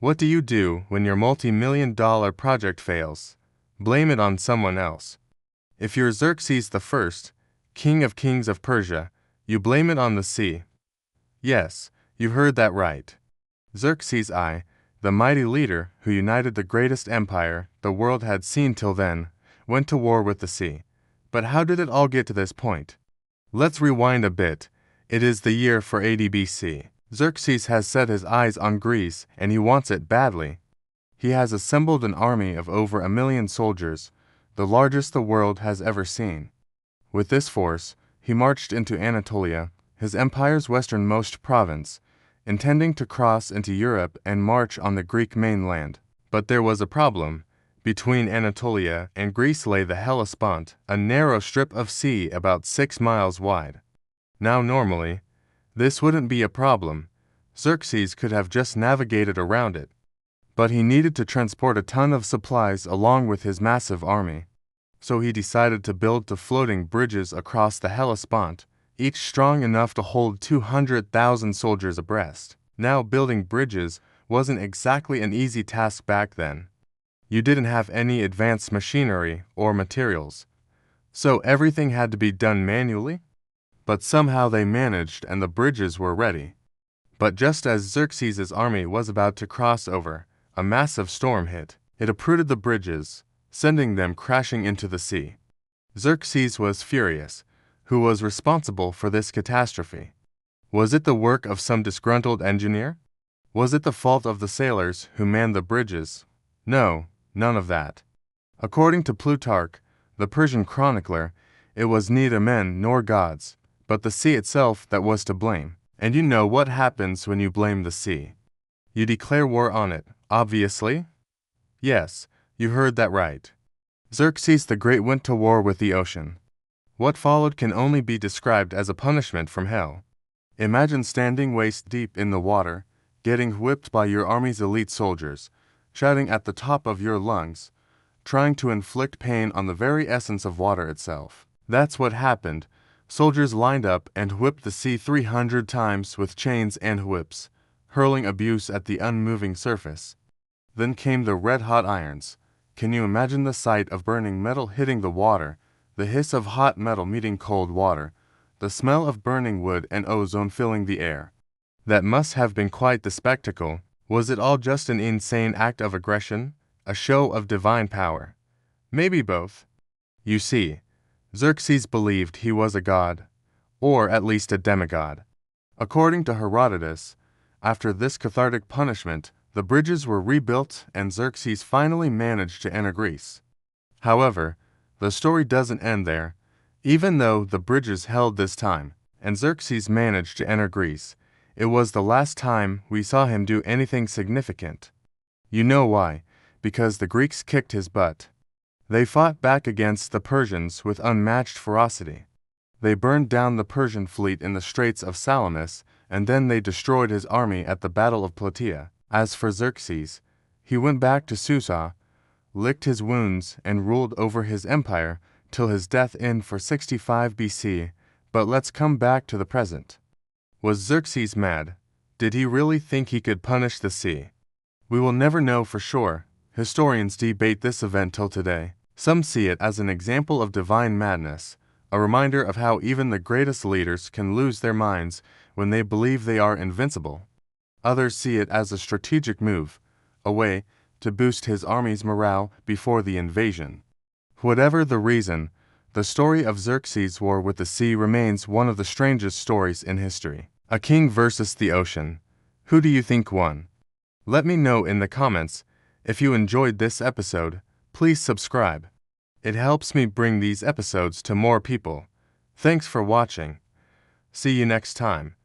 What do you do when your multi-million-dollar project fails? Blame it on someone else. If you're Xerxes I, king of kings of Persia, you blame it on the sea. Yes, you heard that right. Xerxes I, the mighty leader who united the greatest empire the world had seen till then, went to war with the sea. But how did it all get to this point? Let's rewind a bit. It is the year 480 BC. Xerxes has set his eyes on Greece, and he wants it badly. He has assembled an army of over 1 million soldiers, the largest the world has ever seen. With this force, he marched into Anatolia, his empire's westernmost province, intending to cross into Europe and march on the Greek mainland. But there was a problem. Between Anatolia and Greece lay the Hellespont, a narrow strip of sea about 6 miles wide. Now normally, this wouldn't be a problem. Xerxes could have just navigated around it. But he needed to transport a ton of supplies along with his massive army. So he decided to build 2 floating bridges across the Hellespont, each strong enough to hold 200,000 soldiers abreast. Now, building bridges wasn't exactly an easy task back then. You didn't have any advanced machinery or materials, so everything had to be done manually. But somehow they managed and the bridges were ready. But just as Xerxes' army was about to cross over, a massive storm hit. It uprooted the bridges, sending them crashing into the sea. Xerxes was furious. Who was responsible for this catastrophe? Was it the work of some disgruntled engineer? Was it the fault of the sailors who manned the bridges? No, none of that. According to Plutarch, the Persian chronicler, it was neither men nor gods, but the sea itself that was to blame. And you know what happens when you blame the sea. You declare war on it, obviously? Yes, you heard that right. Xerxes the Great went to war with the ocean. What followed can only be described as a punishment from hell. Imagine standing waist-deep in the water, getting whipped by your army's elite soldiers, shouting at the top of your lungs, trying to inflict pain on the very essence of water itself. That's what happened. Soldiers lined up and whipped the sea 300 times with chains and whips, hurling abuse at the unmoving surface. Then came the red-hot irons. Can you imagine the sight of burning metal hitting the water, the hiss of hot metal meeting cold water, the smell of burning wood and ozone filling the air? That must have been quite the spectacle. Was it all just an insane act of aggression, a show of divine power? Maybe both. You see, Xerxes believed he was a god, or at least a demigod. According to Herodotus, after this cathartic punishment, the bridges were rebuilt and Xerxes finally managed to enter Greece. However, the story doesn't end there. Even though the bridges held this time, and Xerxes managed to enter Greece, it was the last time we saw him do anything significant. You know why? Because the Greeks kicked his butt. They fought back against the Persians with unmatched ferocity. They burned down the Persian fleet in the Straits of Salamis, and then they destroyed his army at the Battle of Plataea. As for Xerxes, he went back to Susa, licked his wounds, and ruled over his empire till his death in 465 BC. But let's come back to the present. Was Xerxes mad? Did he really think he could punish the sea? We will never know for sure. Historians debate this event till today. Some see it as an example of divine madness, a reminder of how even the greatest leaders can lose their minds when they believe they are invincible. Others see it as a strategic move, a way to boost his army's morale before the invasion. Whatever the reason, the story of Xerxes' war with the sea remains one of the strangest stories in history. A king versus the ocean. Who do you think won? Let me know in the comments. If you enjoyed this episode, please subscribe. It helps me bring these episodes to more people. Thanks for watching. See you next time.